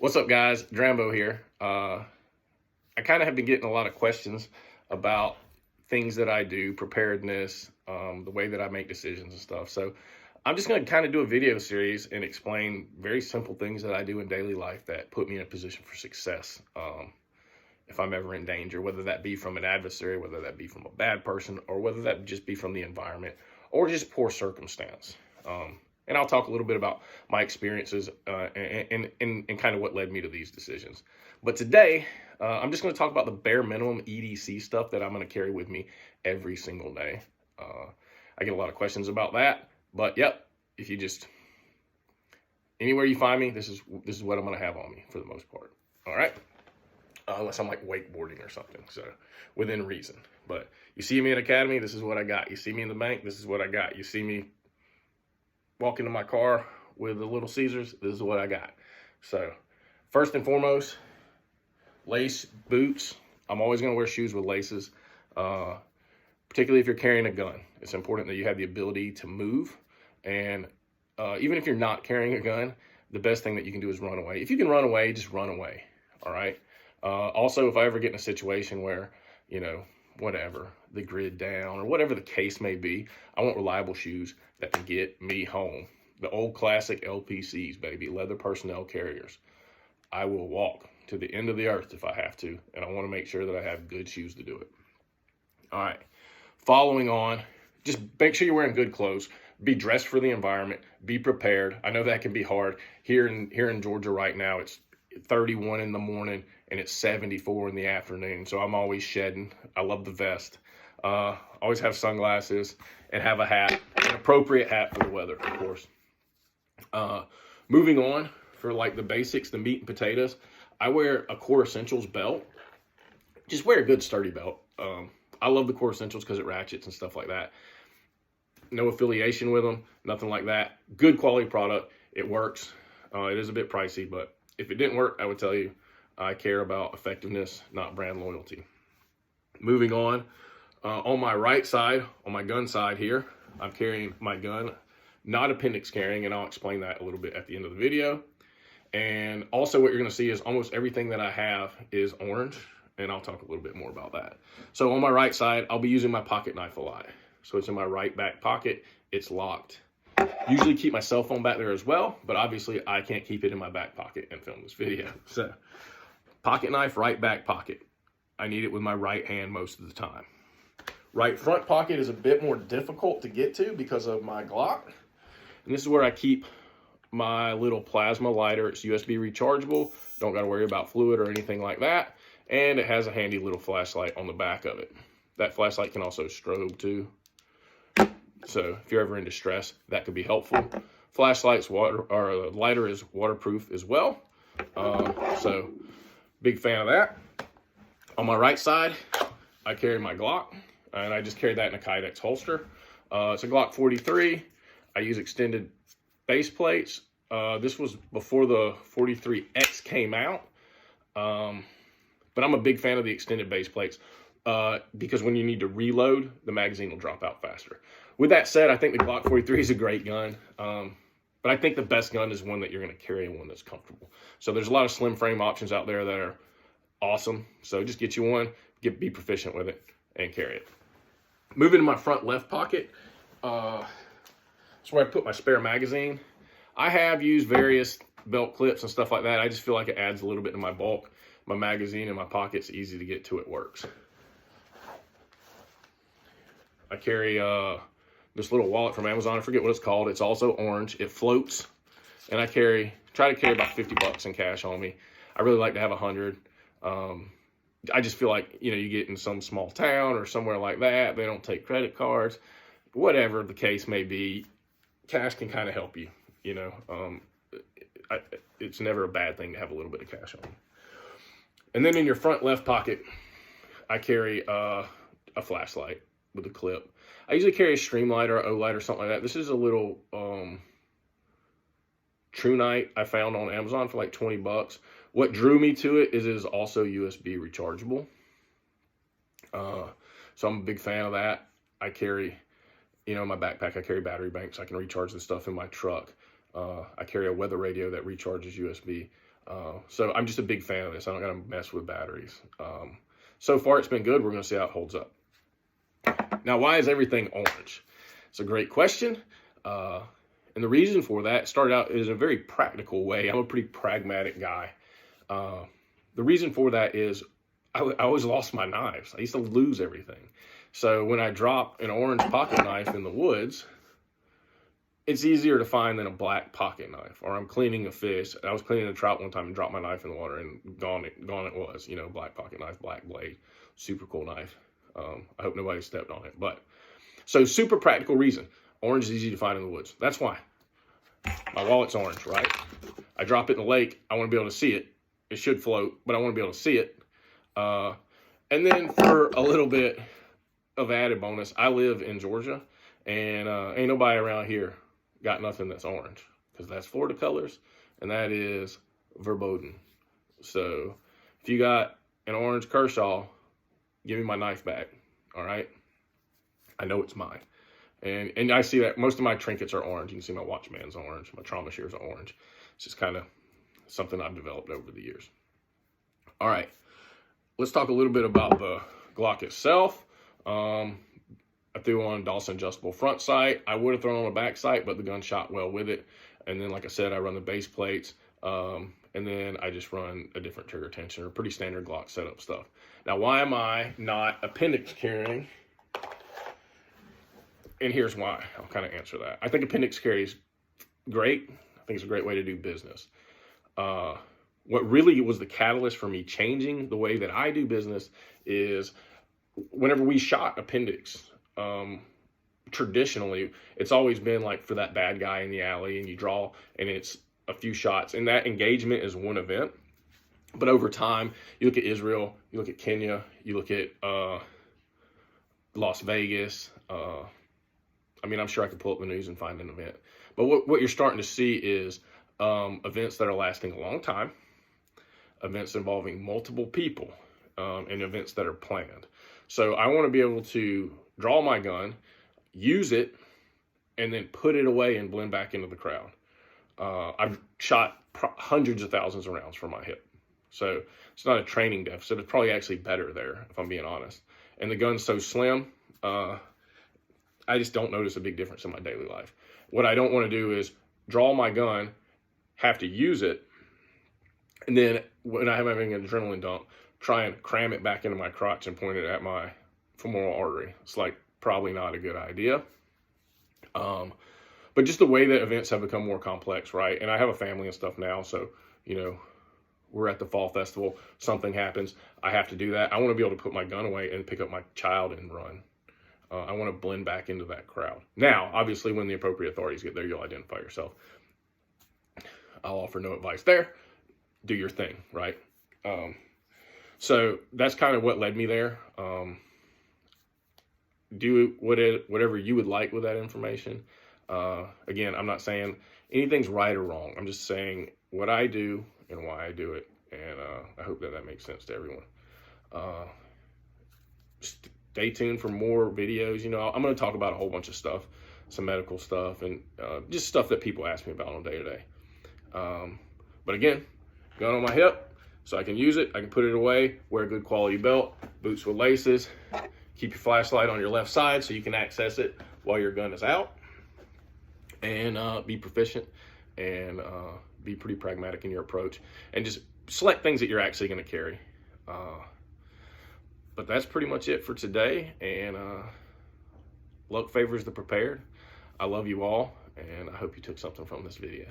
What's up, guys? Drambo here. I kind of have been getting a lot of questions about things that I do, preparedness, the way that I make decisions and stuff. So I'm just going to kind of do a video series and explain very simple things that I do in daily life that put me in a position for success. If I'm ever in danger, whether that be from an adversary, whether that be from a bad person, or whether that just be from the environment or just poor circumstance. And I'll talk a little bit about my experiences and kind of what led me to these decisions. But today, I'm just going to talk about the bare minimum EDC stuff that I'm going to carry with me every single day. I get a lot of questions about that, but yep, if you just, anywhere you find me, this is what I'm going to have on me for the most part. All right. Unless I'm like wakeboarding or something, so within reason. But you see me at Academy, this is what I got. You see me in the bank, this is what I got. You see me walk into my car with the Little Caesars, this is what I got. So first and foremost, lace boots. I'm always going to wear shoes with laces, particularly if you're carrying a gun. It's important that you have the ability to move, and even if you're not carrying a gun, the best thing that you can do is run away. If you can run away, just run away. All right. Also, if I ever get in a situation where, whatever, the grid down or whatever the case may be, I want reliable shoes that can get me home. The old classic LPCs, baby, leather personnel carriers. I will walk to the end of the earth if I have to, and I want to make sure that I have good shoes to do it. All right. Following on, just make sure you're wearing good clothes. Be dressed for the environment. Be prepared. I know that can be hard. Here in Georgia right now, it's 31 in the morning and it's 74 in the afternoon, so I'm always shedding. I love the vest. Always have sunglasses and have a hat, an appropriate hat for the weather, of course. Moving on, for like the basics, the meat and potatoes, I wear a Core Essentials belt. Just wear a good sturdy belt. I love the Core Essentials because it ratchets and stuff like that. No affiliation with them, nothing like that. Good quality product. It works. It is a bit pricey, but if it didn't work, I would tell you I care about effectiveness, not brand loyalty. Moving on my right side, on my gun side here, I'm carrying my gun, not appendix carrying, and I'll explain that a little bit at the end of the video. And also what you're going to see is almost everything that I have is orange, and I'll talk a little bit more about that. So on my right side, I'll be using my pocket knife a lot. So it's in my right back pocket. It's locked. Usually keep my cell phone back there as well, but obviously I can't keep it in my back pocket and film this video. So pocket knife, right back pocket. I need it with my right hand most of the time. Right front pocket is a bit more difficult to get to because of my Glock. And this is where I keep my little plasma lighter. It's USB rechargeable. Don't got to worry about fluid or anything like that. And it has a handy little flashlight on the back of it. That flashlight can also strobe too. So if you're ever in distress, that could be helpful. Flashlight's lighter is waterproof as well. So big fan of that. On my right side, I carry my Glock, and I just carry that in a Kydex holster. It's a Glock 43. I use extended base plates. This was before the 43X came out. But I'm a big fan of the extended base plates because when you need to reload, the magazine will drop out faster. With that said, I think the Glock 43 is a great gun. But I think the best gun is one that you're going to carry and one that's comfortable. So there's a lot of slim frame options out there that are awesome. So just get you one, be proficient with it, and carry it. Moving to my front left pocket, that's where I put my spare magazine. I have used various belt clips and stuff like that. I just feel like it adds a little bit to my bulk. My magazine in my pocket's easy to get to, it works. I carry this little wallet from Amazon. I forget what it's called. It's also orange. It floats. And I try to carry about 50 bucks in cash on me. I really like to have 100. I just feel like, you get in some small town or somewhere like that. They don't take credit cards. Whatever the case may be, cash can kind of help you, it's never a bad thing to have a little bit of cash on you. And then in your front left pocket, I carry a flashlight with a clip. I usually carry a Streamlight or O-Light or something like that. This is a little True Night I found on Amazon for like 20 bucks. What drew me to it is also USB rechargeable. So I'm a big fan of that. I carry, in my backpack, I carry battery banks. I can recharge the stuff in my truck. I carry a weather radio that recharges USB. So I'm just a big fan of this. I don't gotta mess with batteries. So far it's been good. We're gonna see how it holds up. Now, why is everything orange? It's a great question. And the reason for that started out in a very practical way. I'm a pretty pragmatic guy. The reason for that is I always lost my knives. I used to lose everything. So when I drop an orange pocket knife in the woods, it's easier to find than a black pocket knife. Or I'm cleaning a fish. I was cleaning a trout one time and dropped my knife in the water, and gone it was. Black pocket knife, black blade, super cool knife. I hope nobody stepped on it. But so super practical reason. Orange is easy to find in the woods. That's why. My wallet's orange, right? I drop it in the lake. I want to be able to see it. It should float, but I want to be able to see it. And then for a little bit of added bonus, I live in Georgia, and ain't nobody around here got nothing that's orange, because that's Florida colors, and that is verboten. So if you got an orange Kershaw, give me my knife back, all right? I know it's mine. And I see that most of my trinkets are orange. You can see my watch band's orange. My trauma shears are orange. It's just kind of something I've developed over the years. All right, let's talk a little bit about the Glock itself. I threw on Dawson adjustable front sight. I would have thrown on a back sight, but the gun shot well with it. And then, like I said, I run the base plates. And then I just run a different trigger tensioner, pretty standard Glock setup stuff. Now, why am I not appendix carrying? And here's why. I'll kind of answer that. I think appendix carry is great. I think it's a great way to do business. What really was the catalyst for me changing the way that I do business is whenever we shot appendix, traditionally, it's always been like for that bad guy in the alley, and you draw, and it's a few shots, and that engagement is one event. But over time, you look at Israel, you look at Kenya, you look at Las Vegas. I'm sure I could pull up the news and find an event. But what you're starting to see is events that are lasting a long time, events involving multiple people, and events that are planned. So I want to be able to draw my gun, use it, and then put it away and blend back into the crowd. I've shot hundreds of thousands of rounds from my hip. So it's not a training deficit. It's probably actually better there, if I'm being honest. And the gun's so slim, I just don't notice a big difference in my daily life. What I don't want to do is draw my gun, have to use it, and then when I'm having an adrenaline dump, try and cram it back into my crotch and point it at my femoral artery. It's like probably not a good idea. But just the way that events have become more complex, right? And I have a family and stuff now, so, we're at the fall festival, something happens, I have to do that. I want to be able to put my gun away and pick up my child and run. I want to blend back into that crowd. Now, obviously, when the appropriate authorities get there, you'll identify yourself. I'll offer no advice there. Do your thing, right? So that's kind of what led me there. Do whatever you would like with that information. Again, I'm not saying anything's right or wrong. I'm just saying what I do and why I do it. And I hope that makes sense to everyone. Stay tuned for more videos. I'm going to talk about a whole bunch of stuff, some medical stuff, and just stuff that people ask me about on day to day. But again, gun on my hip, so I can use it. I can put it away, wear a good quality belt, boots with laces, keep your flashlight on your left side so you can access it while your gun is out, and be proficient and be pretty pragmatic in your approach, and just select things that you're actually going to carry. But that's pretty much it for today, and luck favors the prepared. I love you all, and I hope you took something from this video.